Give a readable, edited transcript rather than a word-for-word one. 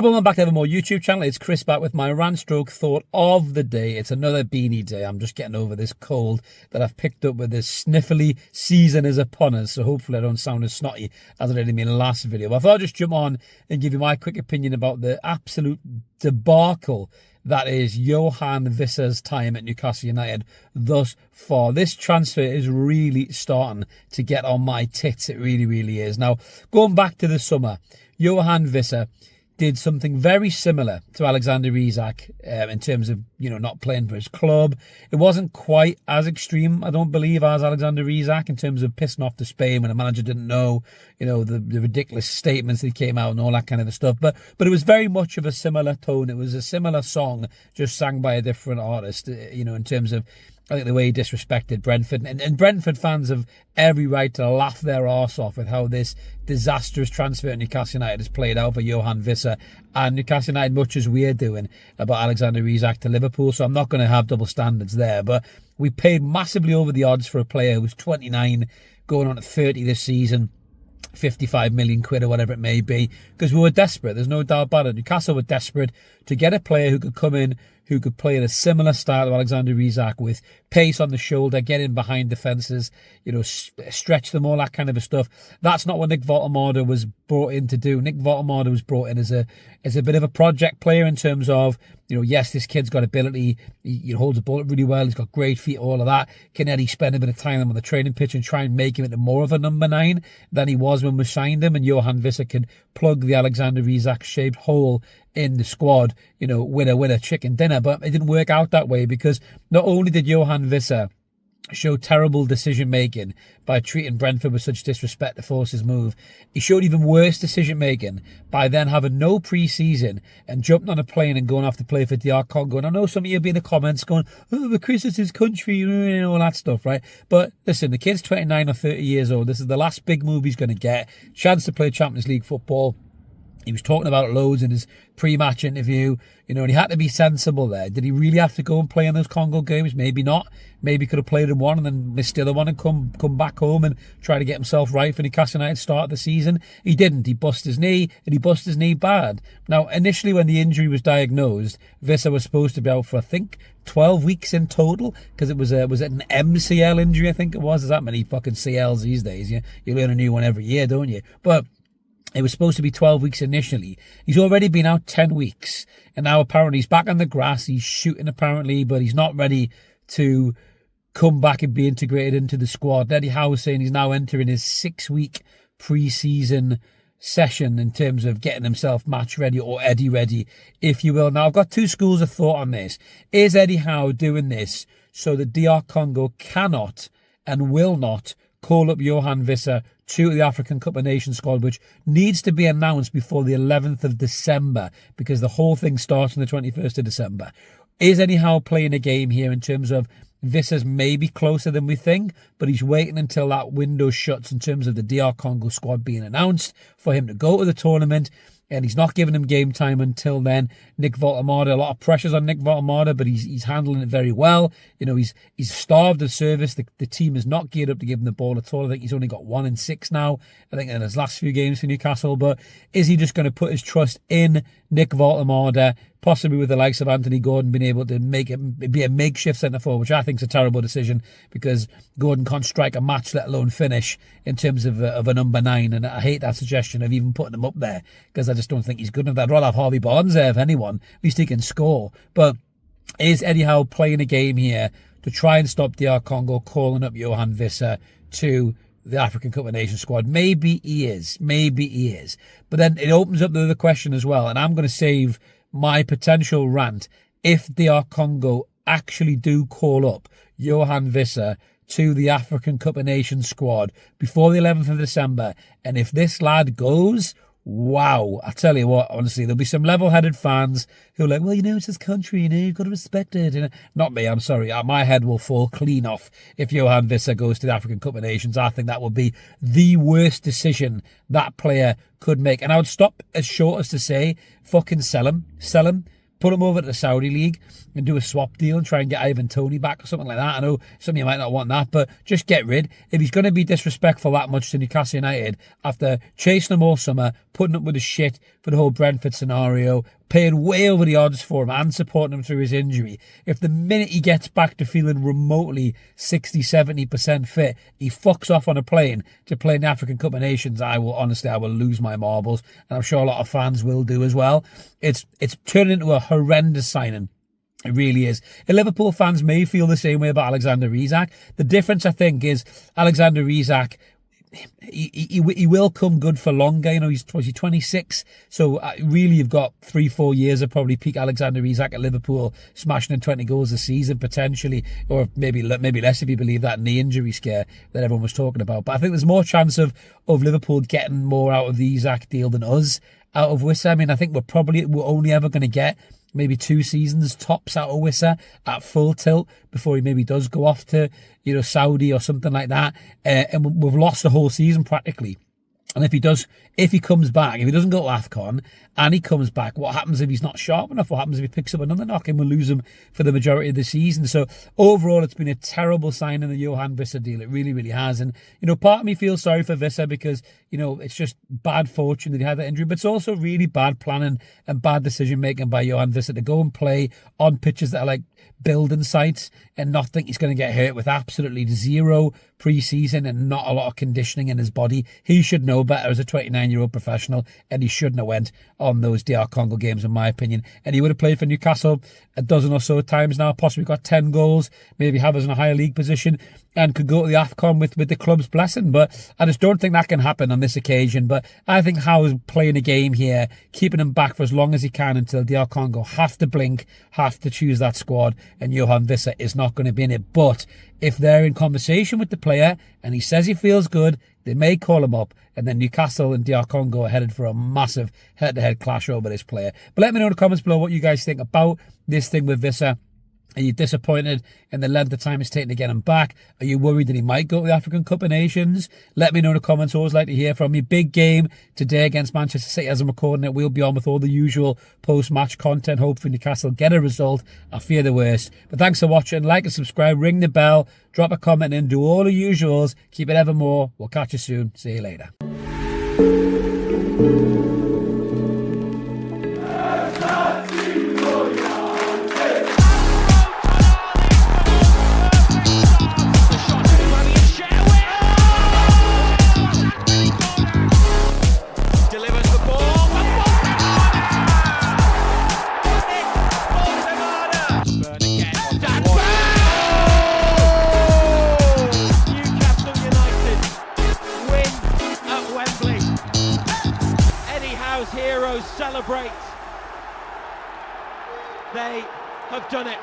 Welcome back to Evermore YouTube channel. It's Chris back with my rant stroke thought of the day. It's another beanie day. I'm just getting over this cold that I've picked up with this sniffly season is upon us. So hopefully I don't sound as snotty as I did in my last video. But I thought I'd just jump on and give you my quick opinion about the absolute debacle that is Yoane Wissa's time at Newcastle United thus far. This transfer is really starting to get on my tits. It really, really is. Now, going back to the summer, Yoane Wissa did something very similar to Alexander Isak in terms of, not playing for his club. It wasn't quite as extreme, I don't believe, as Alexander Isak in terms of pissing off to Spain when the manager didn't know, the ridiculous statements that came out and all that kind of stuff. But it was very much of a similar tone. It was a similar song, just sang by a different artist, in terms of, I think, the way he disrespected Brentford. And Brentford fans have every right to laugh their arse off with how this disastrous transfer at Newcastle United has played out for Yoane Wissa and Newcastle United, much as we're doing about Alexander Isak to Liverpool. So I'm not going to have double standards there. But we paid massively over the odds for a player who was 29, going on at 30 this season. 55 million quid or whatever it may be, because we were desperate. There's no doubt about it. Newcastle were desperate to get a player who could come in, who could play in a similar style to Alexander Isak, with pace on the shoulder, get in behind defences, stretch them, all that kind of stuff. That's not what Nick Voltemade was brought in to do. Nick Voltemade was brought in as a bit of a project player in terms of, yes, this kid's got ability. He holds the ball up really well. He's got great feet, all of that. Can Eddie spend a bit of time on the training pitch and try and make him into more of a number 9 than he was when we signed him? And Yoane Wissa could plug the Alexander Isak-shaped hole in the squad, winner, chicken dinner. But it didn't work out that way, because not only did Yoane Wissa show terrible decision-making by treating Brentford with such disrespect to force his move, he showed even worse decision-making by then having no pre-season and jumping on a plane and going off to play for DR Congo. And I know some of you will be in the comments going, oh, but Chris, it's his country, and all that stuff, right? But listen, the kid's 29 or 30 years old. This is the last big move he's going to get. Chance to play Champions League football. He was talking about it loads in his pre-match interview, and he had to be sensible there. Did he really have to go and play in those Congo games? Maybe not. Maybe he could have played in one and then missed the other one and come back home and try to get himself right for Newcastle United start of the season. He didn't. He busted his knee, and he busted his knee bad. Now, initially when the injury was diagnosed, Vissa was supposed to be out for, I think, 12 weeks in total, because it was an MCL injury, I think it was. There's that many fucking CLs these days. You learn a new one every year, don't you? But it was supposed to be 12 weeks initially. He's already been out 10 weeks. And now apparently he's back on the grass. He's shooting apparently, but he's not ready to come back and be integrated into the squad. Eddie Howe was saying he's now entering his 6-week pre-season session in terms of getting himself match ready, or Eddie ready, if you will. Now, I've got two schools of thought on this. Is Eddie Howe doing this so that DR Congo cannot and will not call up Yoane Wissa to the African Cup of Nations squad, which needs to be announced before the 11th of December, because the whole thing starts on the 21st of December. Is Eddie Howe playing a game here in terms of Vissa's maybe closer than we think, but he's waiting until that window shuts in terms of the DR Congo squad being announced for him to go to the tournament? And he's not giving him game time until then. Nick Voltemade, a lot of pressures on Nick Voltemade, but he's handling it very well. He's starved of service. The team is not geared up to give him the ball at all. I think he's only got 1 in 6 now, I think, in his last few games for Newcastle. But is he just going to put his trust in Nick Voltemade, possibly with the likes of Anthony Gordon being able to make it be a makeshift centre-forward, which I think is a terrible decision, because Gordon can't strike a match, let alone finish, in terms of a number 9. And I hate that suggestion of even putting him up there, because I just don't think he's good enough. I'd rather have Harvey Barnes there, if anyone. At least he can score. But is Eddie Howe playing a game here to try and stop DR Congo calling up Yoane Wissa to the African Cup of Nations squad? Maybe he is. Maybe he is. But then it opens up the other question as well, and I'm going to save my potential rant if DR Congo actually do call up Yoane Wissa to the African Cup of Nations squad before the 11th of December. And if this lad goes, wow, I tell you what, honestly, there'll be some level-headed fans who are like, well, it's his country, you've got to respect it. Not me, I'm sorry. My head will fall clean off if Yoane Wissa goes to the African Cup of Nations. I think that would be the worst decision that player could make. And I would stop as short as to say, fucking sell him. put him over to the Saudi League and do a swap deal and try and get Ivan Toney back or something like that. I know some of you might not want that, but just get rid. If he's going to be disrespectful that much to Newcastle United after chasing him all summer, putting up with his shit for the whole Brentford scenario, paying way over the odds for him and supporting him through his injury, if the minute he gets back to feeling remotely 60-70% fit, he fucks off on a plane to play in the African Cup of Nations, I will lose my marbles, and I'm sure a lot of fans will do as well. It's turning into a horrendous signing. It really is. And Liverpool fans may feel the same way about Alexander Isak. The difference, I think, is Alexander Isak, he will come good for longer. You know, he's 26, so really you've got 3-4 years of probably peak Alexander Isak at Liverpool, smashing in 20 goals a season potentially, or maybe less if you believe that knee injury scare that everyone was talking about. But I think there's more chance of Liverpool getting more out of the Isak deal than us out of Wissa. I mean, I think we're only ever going to get maybe 2 seasons tops out of Wissa at full tilt before he maybe does go off to, you know, Saudi or something like that. And we've lost the whole season practically. And if he comes back, if he doesn't go to AFCON and he comes back, what happens if he's not sharp enough? What happens if he picks up another knock and we'll lose him for the majority of the season? So overall, it's been a terrible sign in the Yoane Wissa deal. It really, really has. And, you know, part of me feels sorry for Vissa because, you know, it's just bad fortune that he had that injury, but it's also really bad planning and bad decision-making by Yoane Wissa to go and play on pitches that are like building sites and not think he's going to get hurt with absolutely zero pre-season and not a lot of conditioning in his body. He should know better as a 29-year-old professional, and he shouldn't have went on those DR Congo games, in my opinion. And he would have played for Newcastle a dozen or so times now, possibly got 10 goals, maybe have us in a higher league position, and could go to the AFCON with the club's blessing. But I just don't think that can happen on this occasion. But I think Howe's playing a game here, keeping him back for as long as he can until DR Congo have to blink, have to choose that squad, and Yoane Wissa is not going to be in it. But if they're in conversation with the player and he says he feels good, they may call him up, and then Newcastle and DR Congo are headed for a massive head-to-head clash over this player. But let me know in the comments below what you guys think about this thing with Vissa. Are you disappointed in the length of time it's taken to get him back? Are you worried that he might go to the African Cup of Nations? Let me know in the comments. Always like to hear from you. Big game today against Manchester City as I'm recording it. We'll be on with all the usual post-match content. Hopefully Newcastle get a result. I fear the worst. But thanks for watching. Like and subscribe. Ring the bell. Drop a comment and do all the usuals. Keep it evermore. We'll catch you soon. See you later. Heroes celebrate. They have done it.